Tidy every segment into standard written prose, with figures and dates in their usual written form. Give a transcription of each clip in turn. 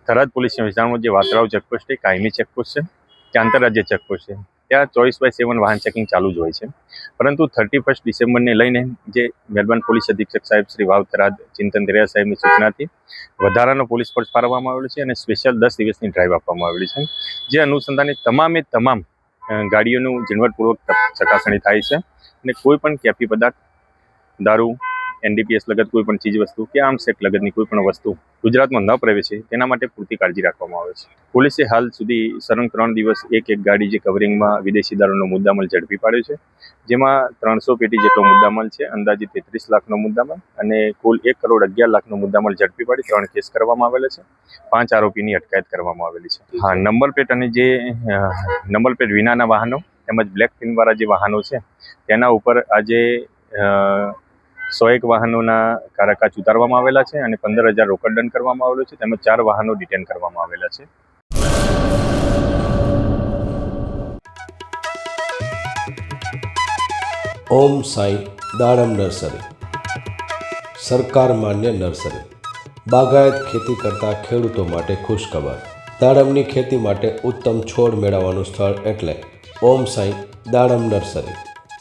થરાદ પોલીસના વિસ્તારમાં જે વાતરાવ ચેકપોસ્ટ છે કાયમી ચેકપોસ્ટ છે કે આંતરરાજ્ય ચેકપોસ્ટ છે ત્યાં 24/7 વાહન ચેકિંગ ચાલુ જ હોય છે. પરંતુ 31 ડિસેમ્બરને લઈને જે મહેરબાન પોલીસ અધિક્ષક સાહેબ શ્રી વાવ થરાદ ચિંતન દરિયા સાહેબની સૂચનાથી વધારાનો પોલીસ ફોર્સ ફાળવવામાં આવેલો છે અને સ્પેશિયલ 10 દિવસની ડ્રાઈવ આપવામાં આવેલી છે. જે અનુસંધાને તમામ ગાડીઓનું ઝીણવટપૂર્વક ચકાસણી થાય છે અને કોઈ પણ કેફી પદાર્થ, દારૂ, NDPS લગત કોઈ પણ ચીજ વસ્તુ કે આર્મ્સ એક્ટ લગતની કોઈ પણ વસ્તુ ગુજરાતમાં ન પ્રવેશે તેના માટે પૂરતી કાળજી રાખવામાં આવે છે. પોલીસે હાલ સુધી સળંગ 3 દિવસ એક ગાડી જે કવરિંગમાં વિદેશી દારૂનો મુદ્દામાલ ઝડપી પાડ્યો છે. જેમાં 300 પેટી જેટલો મુદ્દામાલ છે, અંદાજિત 33 લાખનો મુદ્દામાલ અને કુલ 1,11,00,000નો મુદ્દામાલ ઝડપી પાડી 3 કેસ કરવામાં આવેલા છે. 5 આરોપીની અટકાયત કરવામાં આવેલી છે. હા, નંબર પ્લેટ અને જે નંબર પ્લેટ વિનાના વાહનો તેમજ બ્લેક ફિલ્મવાળા જે વાહનો છે તેના ઉપર આજે 101 વાહનોના કારાકાચ ઉતારવામાં આવેલા છે અને 15,000 રોકડ દંડ કરવામાં આવેલો છે તેમજ 4 વાહનો ડિટેન કરવામાં આવેલા છે. ઓમ સાંઈ દાડમ નર્સરી સરકાર માન્ય નર્સરી બાગાયત ખેતી કરતા ખેડૂતો માટે ખુશખબર. દાડમની ખેતી માટે ઉત્તમ છોડ મેળવવાનું સ્થળ એટલે ઓમ સાંઈ દાડમ નર્સરી.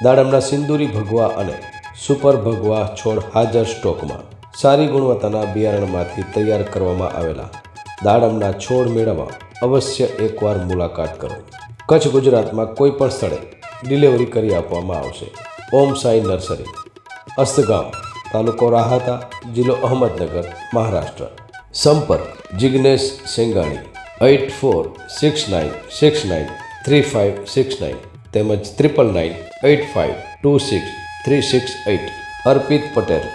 દાડમના સિંદૂરી ભગવા અને સુપર ભગવા છોડ હાજર સ્ટોકમાં. સારી ગુણવત્તાના બિયારણમાંથી તૈયાર કરવામાં આવેલા દાડમના છોડ મેળવવા અવશ્ય એકવાર મુલાકાત કરો. કચ્છ ગુજરાતમાં કોઈ પણ સ્થળે ડિલિવરી કરી આપવામાં આવશે. ઓમ સાંઈ નર્સરી, અસ્તગામ, તાલુકો રાહાતા, જિલ્લો અહમદનગર, મહારાષ્ટ્ર. સંપર્ક જિગ્નેશ સેંગાણી 8469693569 તેમજ 999585263668. અર્પિત પટેલ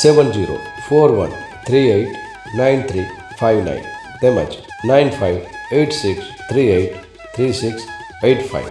7041389359 તેમજ 9586383685.